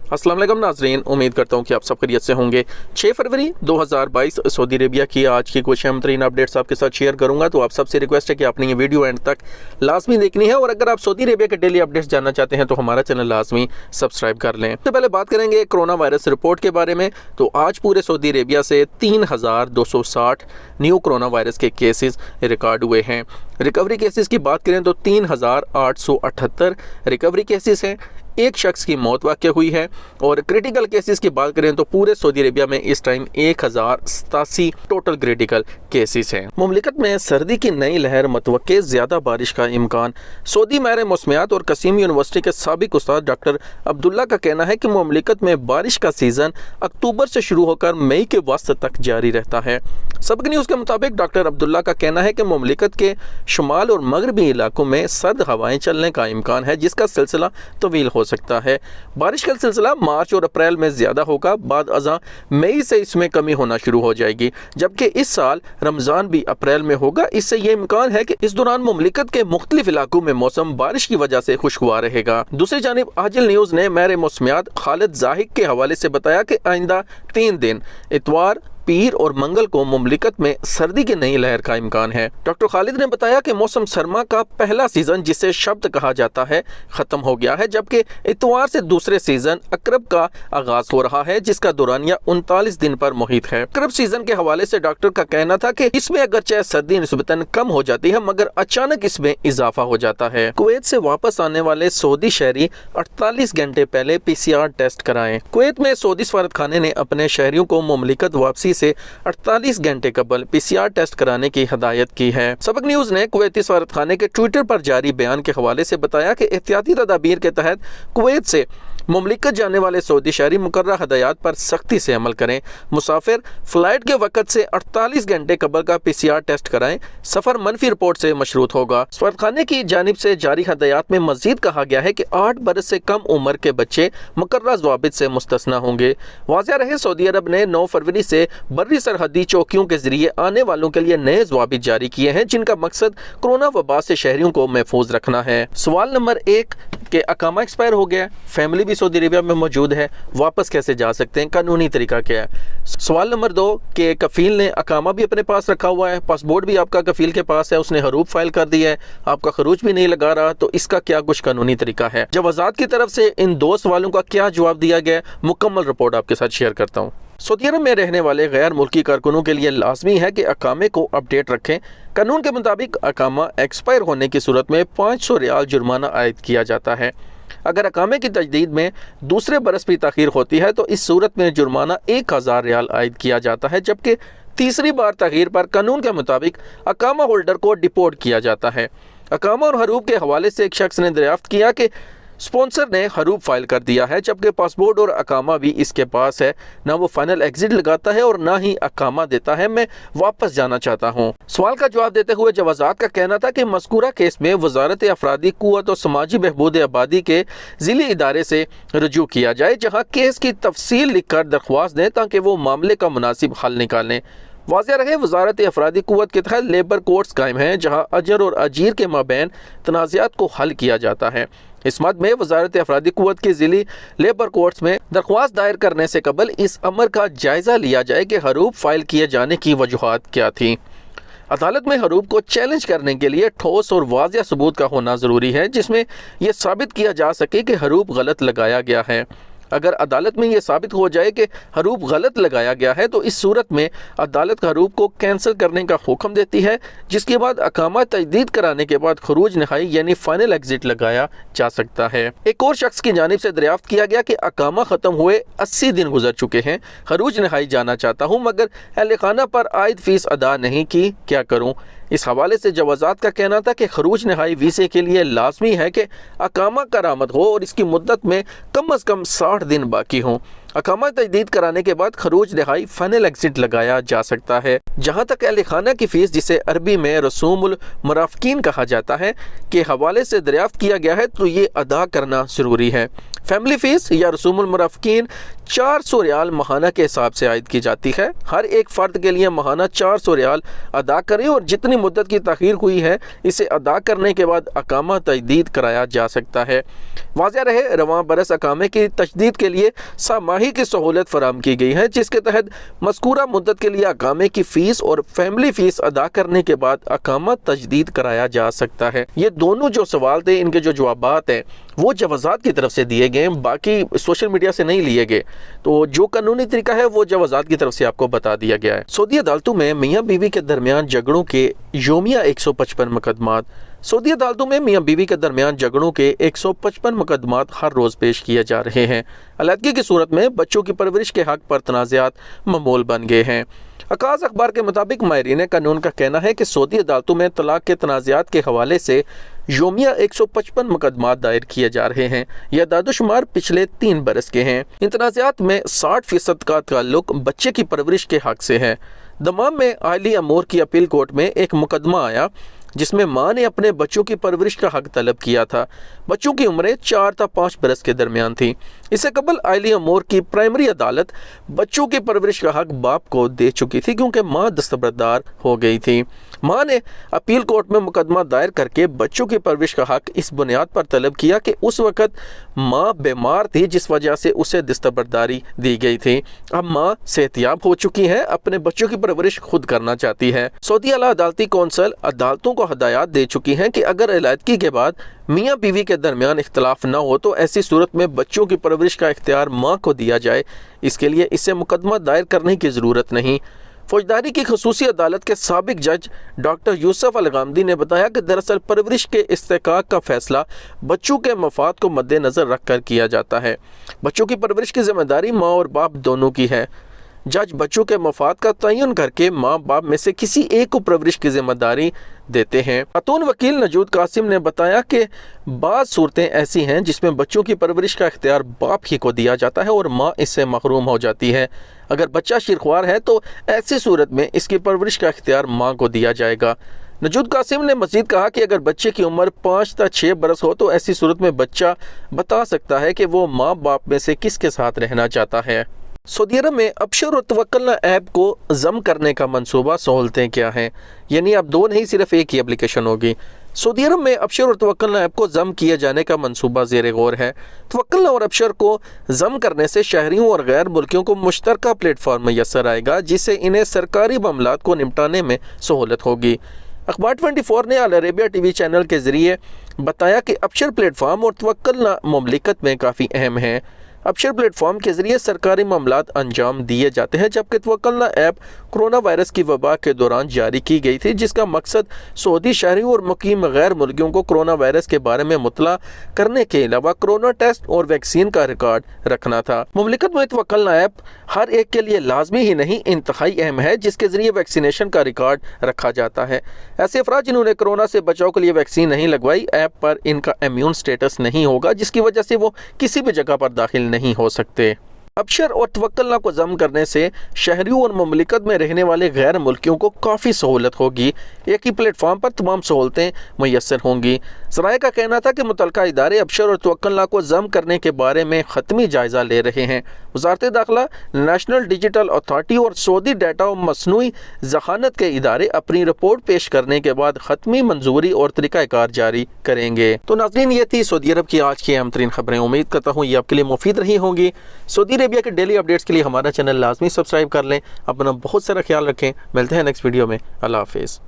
अस्सलाम वालेकुम नाज़रीन, उम्मीद करता हूँ कि आप सब खैरियत से होंगे। 6 फरवरी 2022 सऊदी अरेबिया की आज की कुछ अहम तरीन अपडेट्स आपके साथ शेयर करूँगा। तो आप सबसे रिक्वेस्ट है कि आपने ये वीडियो एंड तक लाजमी देखनी है और अगर आप सऊदी अरेबिया के डेली अपडेट्स जानना चाहते हैं तो हमारा चैनल लाजमी सब्सक्राइब कर लें। तो पहले बात करेंगे कोरोना वायरस रिपोर्ट के बारे में। तो आज पूरे सऊदी अरेबिया से 3260 न्यू कोरोना वायरस के केसेस रिकॉर्ड हुए हैं। रिकवरी केसेस की बात करें तो 3878 रिकवरी केसेस हैं। एक शख्स की मौत वाक़ हुई है और क्रिटिकल केसेस की बात करें तो पूरे सऊदी अरेबिया में इस टाइम 1087 टोटल क्रिटिकल केसेस हैं। मुमलिकत में सर्दी की नई लहर मतवक्के ज़्यादा बारिश का इम्कान। सऊदी माहिर मौसमियात और कसीम यूनिवर्सिटी के साबिक उस्ताद डॉक्टर अब्दुल्ला का कहना है कि मुमलिकत में बारिश का सीज़न अक्टूबर से शुरू होकर मई के वस्त तक जारी रहता है। सबक न्यूज़ के मुताबिक डॉक्टर अब्दुल्ला का कहना है कि मुमलिकत के शुमाल और मगरबी इलाकों में सर्द हवाएं चलने का इम्कान है जिसका सिलसिला तवील हो सकता है। बारिश का सिलसिला मार्च और अप्रैल में ज़्यादा होगा, बाद अज़ां मई से इसमें कमी होना शुरू हो जाएगी, जबकि इस साल रमज़ान भी अप्रैल में होगा। इससे ये इम्कान है कि इस दौरान मुमलिकत के मुख्तलिफ इलाकों में मौसम बारिश की वजह से खुशगवार रहेगा। दूसरी जानिब आजिल न्यूज़ ने माहिर मौसमियात खालिद जाहिक के हवाले से बताया कि आइंदा 3 दिन इतवार, पीर और मंगल को मुमलिकत में सर्दी की नई लहर का इम्कान है। डॉक्टर खालिद ने बताया कि मौसम सरमा का पहला सीजन जिसे शब्द कहा जाता है खत्म हो गया है, जबकि इतवार से दूसरे सीजन अकरब का आगाज हो रहा है जिसका दौरानिया 39 दिन पर मुहित है। अकरब सीजन के हवाले से डॉक्टर का कहना था कि इसमें अगरचे सर्दी निस्बतन कम हो जाती है मगर अचानक इसमें इजाफा हो जाता है। कुवैत से वापस आने वाले सऊदी शहरी 48 घंटे पहले PCR टेस्ट कराएं। कुवैत में सऊदी सफारतखाने ने अपने शहरियों को मुमलिकत वापसी से 48 घंटे कबल PCR टेस्ट कराने की हिदायत की है। सबक न्यूज़ ने कुवैती सफारतखाने के ट्विटर पर जारी बयान के हवाले से बताया कि एहतियाती तदाबीर के तहत कुवैत से मुमलिकत जाने वाले सऊदी शहरी मुकर्रर हदायत पर सख्ती से अमल करें। मुसाफिर फ्लाइट के वक़्त से 48 घंटे कबल का PCR टेस्ट कराएं। सफ़र मनफी रिपोर्ट से मशरूत होगा। सफारतखाने की जानिब से जारी हदायत में मज़ीद कहा गया है कि 8 बरस से कम उम्र के बच्चे मुकर्रर ज़वाबित से मुस्तस्ना होंगे। वाज़ेह रहे सऊदी अरब ने 9 फरवरी से बर्री सरहदी चौकियों के जरिए आने वालों के लिए नए ज़वाबित जारी किए हैं जिनका मकसद कोरोना वबा से शहरियों को महफूज रखना है। सवाल नंबर 1 के अकामा एक्सपायर हो गया, फैमिली भी सऊदी अरेबिया में मौजूद है, वापस कैसे जा सकते हैं, कानूनी तरीका क्या है। सवाल नंबर 2 के कफील ने अकामा भी अपने पास रखा हुआ है, पासपोर्ट भी आपका कफील के पास है, उसने हरूफ फाइल कर दिया है, आपका खरूज भी नहीं लगा रहा, तो इसका क्या कुछ कानूनी तरीका है। जवाजात की तरफ से इन 2 सवालों का क्या जवाब दिया गया, मुकम्मल रिपोर्ट आपके साथ शेयर करता हूँ। सऊदी अरब में रहने वाले गैर मुल्की कारकुनों के लिए लाजमी है कि अकामे को अपडेट रखें। कानून के मुताबिक अकामा एक्सपायर होने की सूरत में 500 रियाल जुर्माना आयद किया जाता है। अगर अकामे की तजदीद में दूसरे बरस भी ताख़ीर होती है तो इस सूरत में जुर्माना 1000 रियाल आयद किया जाता है, जबकि तीसरी बार ताग़ीर पर कानून के मुताबिक अकामा होल्डर को डिपोर्ट किया जाता है। अकामा और हरूफ के हवाले से एक शख्स ने दरियाफ्त किया कि स्पॉन्सर ने हरूफ फाइल कर दिया है, जबकि पासपोर्ट और अकामा भी इसके पास है। ना वो फाइनल एग्जिट लगाता है और ना ही अकामा देता है। मैं वापस जाना चाहता हूँ। सवाल का जवाब देते हुए जवाजात का कहना था कि मज़कूरा केस में वजारत अफरादी क़ुव्वत और समाजी बहबूद आबादी के ज़िली इदारे से रजू किया जाए, जहाँ केस की तफसील लिख कर दरख्वास्त दें ताकि वो मामले का मुनासिब हल निकालें। वाज़ेह रहे वजारत अफरादी क़ुव्वत के तहत लेबर कोर्ट्स कायम हैं जहाँ अजर और अजीर के माबैन तनाज़ात को हल किया जाता है। इस मद में वजारत अफरादी क़ुव्वत की ज़िली लेबर कोर्ट्स में दरख्वास्त दायर करने से कबल इस अमर का जायज़ा लिया जाए कि हरूफ फाइल किए जाने की वजूहात क्या थी। अदालत में हरूफ को चैलेंज करने के लिए ठोस और वाज़ेह सबूत का होना ज़रूरी है जिसमें यह साबित किया जा सके कि हरूफ गलत लगाया गया है। अगर अदालत में यह साबित हो जाए कि हरूफ गलत लगाया गया है तो इस सूरत में अदालत हरूफ को कैंसिल करने का हुक्म देती है, जिसके बाद अकामा तजदीद कराने के बाद खरूज नहाई यानी फाइनल एग्जिट लगाया जा सकता है। एक और शख्स की जानिब से दरियाफ्त किया गया कि अकामा ख़त्म हुए 80 दिन गुजर चुके हैं, खरूज नहाई जाना चाहता हूँ मगर अहल खाना पर आयद फ़ीस अदा नहीं की, क्या करूँ। इस हवाले से जवाजात का कहना था कि खरूज नहाई वीज़े के लिए लाजमी है कि अकामा करामत हो और इसकी मुद्दत में कम अज़ कम 60 दिन बाकी हों। अकामा तजदीद कराने के बाद खरूज दहाई फाइनल एग्जिट लगाया जा सकता है। जहाँ तक अहल खाना की फीस, जिसे अरबी में रसूमुल मुराफकीन कहा जाता है, के हवाले से दरियाफ्त किया गया है तो ये अदा करना ज़रूरी है। फैमिली फीस या रसूमुल मुराफकीन 400 रियाल महाना के हिसाब से आयद की जाती है। हर एक फ़र्द के लिए महाना 400 रियाल अदा करें और जितनी मुद्दत की ताख़ीर हुई है इसे अदा करने के बाद अकामा तजदीद कराया जा सकता है। वाज़ेह रहे, रवां बरस अकामे की तजदीद के लिए सामाही की सहूलत फराम की गई है, जिसके तहत मज़कूरा मुद्दत के लिए अकामे की फ़ीस और फैमिली फ़ीस अदा करने के बाद अकामा तजदीद कराया जा सकता है। ये दोनों जो सवाल थे, इनके जो जवाबात हैं वो जवाज़ात की तरफ से दिए गए हैं, बाकी सोशल मीडिया से नहीं लिए गए। तो जो कानूनी तरीका है वो जवाज़ात की तरफ से आपको बता दिया गया है। सऊदी अदालतों में मियाँ बीवी के दरमियान झगड़ों के योमिया 155 मुकदमात। सऊदी अदालतों में मियाँ बीवी के दरमियान झगड़ों के 155 मुकदमात हर रोज़ पेश किए जा रहे हैं। अलहदगी की सूरत में बच्चों की परवरिश के हक़ पर तनाज़ात मामूल बन गए हैं। अकाज़ अखबार के मुताबिक माहिरीन कानून का कहना है कि सऊदी अदालतों में तलाक के तनाज़ात के हवाले से योमिया 155 मुकदमात दायर किए जा रहे हैं। यह दादोशुमार पिछले 3 बरस के हैं। इन तनाज़ात में 60% का ताल्लुक बच्चे की परवरिश के हक़ से है। दमाम में आली अमूर की अपील कोर्ट में एक मुकदमा आया जिसमें माँ ने अपने बच्चों की परवरिश का हक तलब किया था। बच्चों की उम्रें 4 से 5 बरस के दरमियान थी। इससे कबल आली अमूर की प्राइमरी अदालत बच्चों की परवरिश का हक बाप को दे चुकी थी क्योंकि माँ दस्तबरदार हो गई थी। माँ ने अपील कोर्ट में मुकदमा दायर करके बच्चों की परवरिश का हक इस बुनियाद पर तलब किया कि उस वक़्त माँ बीमार थी, जिस वजह से उसे दस्तबरदारी दी गई थी। अब माँ सेहतियाब हो चुकी है, अपने बच्चों की परवरिश खुद करना चाहती है। सऊदी आला अदालती कौंसल अदालतों को हदायत दे चुकी हैं कि अगर अलहदगी के बाद मियाँ बीवी के दरमियान इख्तलाफ न हो तो ऐसी सूरत में बच्चों की परवरिश का इख्तियार माँ को दिया जाए। इसके लिए इसे मुकदमा दायर करने की ज़रूरत नहीं। फौजदारी की खसूसी अदालत के साबिक जज डॉक्टर यूसुफ अल-गामदी ने बताया कि दरअसल परवरिश के इस्तेकाक का फैसला बच्चों के मफाद को मद्देनज़र रख कर किया जाता है। बच्चों की परवरिश की जिम्मेदारी माँ और बाप दोनों की है। जज बच्चों के मफाद का तयन करके माँ बाप में से किसी एक को परवरिश की जिम्मेदारी देते हैं। खातून वकील नजूद कासिम ने बताया कि बाज़ सूरतें ऐसी हैं जिसमें बच्चों की परवरिश का इख्तियार बाप ही को दिया जाता है और माँ इससे महरूम हो जाती है। अगर बच्चा शिरख्वार है तो ऐसी सूरत में इसकी परवरिश का इख्तियार माँ को दिया जाएगा। नजूद कासिम ने मज़ीद कहा कि अगर बच्चे की उम्र 5 से 6 बरस हो तो ऐसी सूरत में बच्चा बता सकता है कि वो माँ बाप में से किसके साथ रहना चाहता है। सऊदी अरब में अबशर और तवक्कलना ऐप को ज़म करने का मंसूबा, सहूलतें क्या हैं? यानी अब 2 नहीं, सिर्फ एक ही एप्लीकेशन होगी। सऊदी अरब में अबशर और तवक्कलना ऐप को ज़म किए जाने का मंसूबा ज़ेर गौर है। तवक्कलना और अबशर को ज़म करने से शहरियों और गैर मुल्कियों को मुश्तरका प्लेटफॉर्म मैसर आएगा, जिससे इन्हें सरकारी मामलात को निपटाने में सहूलत होगी। अखबार 24 ने अल अरेबिया टीवी चैनल के ज़रिए बताया कि अबशर प्लेटफॉर्म और तवक्कलना मुमलिकत में काफ़ी अहम है। अबशर प्लेटफॉर्म के ज़रिए सरकारी मामलात अंजाम दिए जाते हैं, जबकि तवक्कलना ऐप कोरोना वायरस की वबा के दौरान जारी की गई थी, जिसका मकसद सऊदी शहरियों और मुकीम गैर मुल्कियों को कोरोना वायरस के बारे में मुतला करने के अलावा कोरोना टेस्ट और वैक्सीन का रिकॉर्ड रखना था। मुमलिकत में तवक्कलना ऐप हर एक के लिए लाजमी ही नहीं, इंतहाई अहम है, जिसके ज़रिए वैक्सीनेशन का रिकॉर्ड रखा जाता है। ऐसे अफराद जिन्होंने कोरोना से बचाव के लिए वैक्सीन नहीं लगवाई, ऐप पर इनका इम्यून स्टेटस नहीं होगा, जिसकी वजह से वो किसी भी जगह पर दाखिल नहीं हो सकते। अबशर और तवक्कलना को ज़म करने से शहरियों और मुमलिकत में रहने वाले गैर मुल्कियों को काफ़ी सहूलत होगी। एक ही प्लेटफॉर्म पर तमाम सहूलतें मैसर होंगी। ज़राए का कहना था कि मुतल्लिका इदारे अबशर और तवक्कलना को ज़म करने के बारे में ख़त्मी जायज़ा ले रहे हैं। वज़ारत दाखिला, नेशनल डिजिटल अथॉरिटी और सऊदी डाटा और मसनूई ज़हानत के इदारे अपनी रिपोर्ट पेश करने के बाद ख़त्मी मंजूरी और तरीक़ाकार जारी करेंगे। तो नाज़रीन, ये थी सऊदी अरब की आज की अहम तरीन खबरें। उम्मीद करता हूँ ये आपके लिए मुफीद रही होंगी। सऊदी अरेबिया के डेली अपडेट्स के लिए हमारा चैनल लाजमी सब्सक्राइब कर लें। अपना बहुत सारा ख्याल रखें। मिलते हैं नेक्स्ट वीडियो में। अल्लाह हाफिज़।